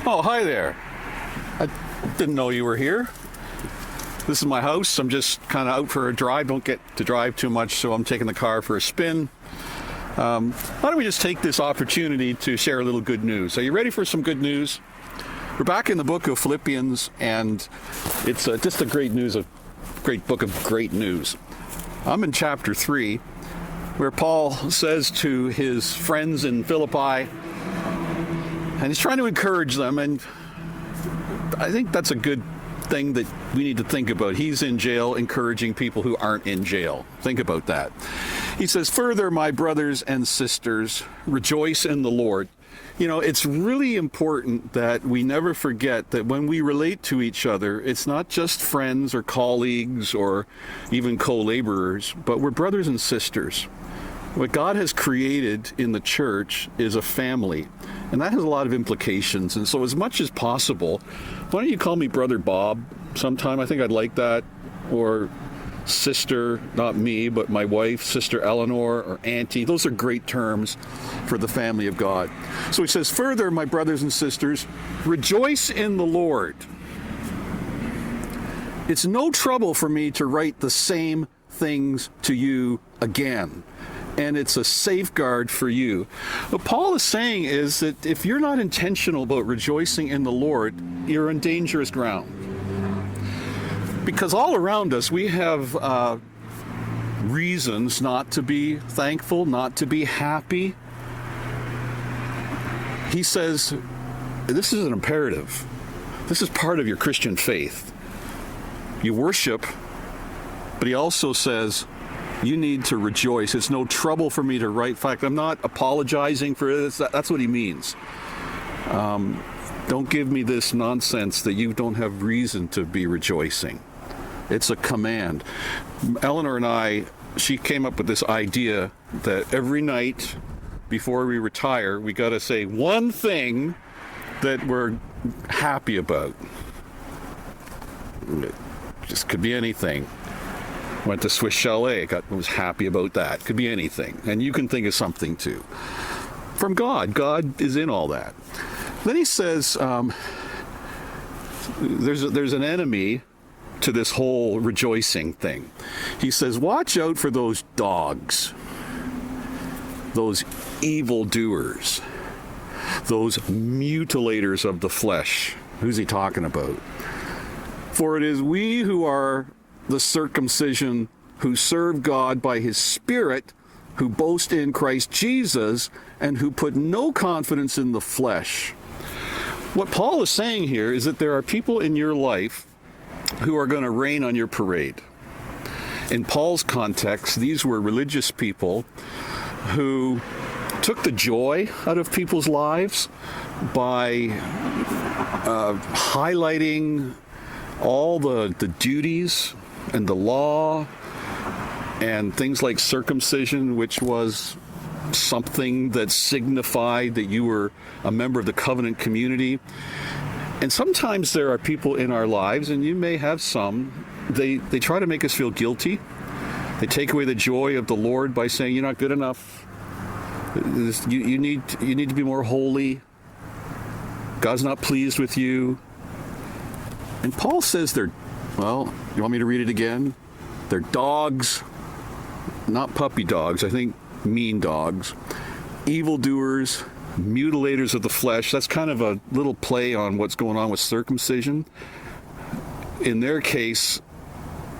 Oh, hi there. I didn't know you were here. This is my house. I'm just kind of out for a drive. Don't get to drive too much, so I'm taking the car for a spin. Why don't we just take this opportunity to share a little good news? Are you ready for some good news? We're back in the book of Philippians, and it's just a great book of great news. I'm in chapter 3, where Paul says to his friends in Philippi, and he's trying to encourage them, and I think that's a good thing that we need to think about. He's in jail encouraging people who aren't in jail. Think about that. He says, "Further, my brothers and sisters, rejoice in the Lord." You know, it's really important that we never forget that when we relate to each other, it's not just friends or colleagues or even co-laborers, but we're brothers and sisters. What God has created in the church is a family, and that has a lot of implications. And so as much as possible, why don't you call me Brother Bob sometime? I think I'd like that. Or sister, not me, but my wife, Sister Eleanor, or auntie. Those are great terms for the family of God. So he says, "Further, my brothers and sisters, rejoice in the Lord." It's no trouble for me to write the same things to you again, and it's a safeguard for you. What Paul is saying is that if you're not intentional about rejoicing in the Lord, you're on dangerous ground. Because all around us, we have reasons not to be thankful, not to be happy. He says, this is an imperative. This is part of your Christian faith. You worship, but he also says, you need to rejoice. It's no trouble for me to write. In fact, I'm not apologizing for this. That's what he means. Don't give me this nonsense that you don't have reason to be rejoicing. It's a command. Eleanor and she came up with this idea that every night before we retire, we got to say one thing that we're happy about. It just could be anything. Went to Swiss Chalet, was happy about that. Could be anything. And you can think of something too. From God. God is in all that. Then he says, there's an enemy to this whole rejoicing thing. He says, watch out for those dogs, those evildoers, those mutilators of the flesh. Who's he talking about? For it is we who are the circumcision, who serve God by his Spirit, who boast in Christ Jesus, and who put no confidence in the flesh. What Paul is saying here is that there are people in your life who are going to rain on your parade. In Paul's context, these were religious people who took the joy out of people's lives by highlighting all the duties and the law and things like circumcision, which was something that signified that you were a member of the covenant community. And sometimes there are people in our lives, and you may have some, they try to make us feel guilty. They take away the joy of the Lord by saying, you're not good enough. You need to be more holy. God's not pleased with you. And Paul says you want me to read it again? They're dogs, not puppy dogs, I think mean dogs, evildoers, mutilators of the flesh. That's kind of a little play on what's going on with circumcision. In their case,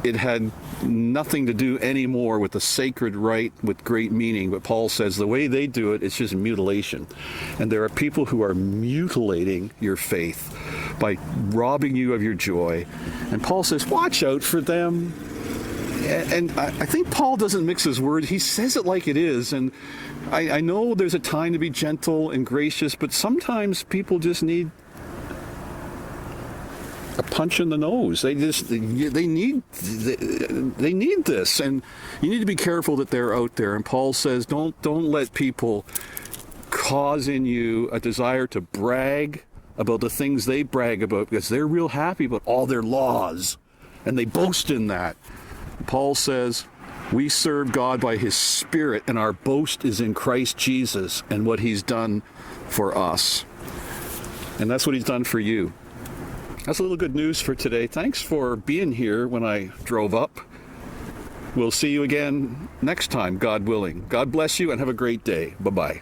it had nothing to do anymore with the sacred rite with great meaning, but Paul says the way they do it, it's just mutilation. And there are people who are mutilating your faith by robbing you of your joy. And Paul says, watch out for them. And I think Paul doesn't mix his words. He says it like it is. And I know there's a time to be gentle and gracious, but sometimes people just need a punch in the nose. They need this, and you need to be careful that they're out there. And Paul says, don't let people cause in you a desire to brag about the things they brag about, because they're real happy about all their laws, and they boast in that. Paul says, we serve God by his Spirit, and our boast is in Christ Jesus and what he's done for us. And that's what he's done for you. That's a little good news for today. Thanks for being here when I drove up. We'll see you again next time, God willing. God bless you and have a great day. Bye-bye.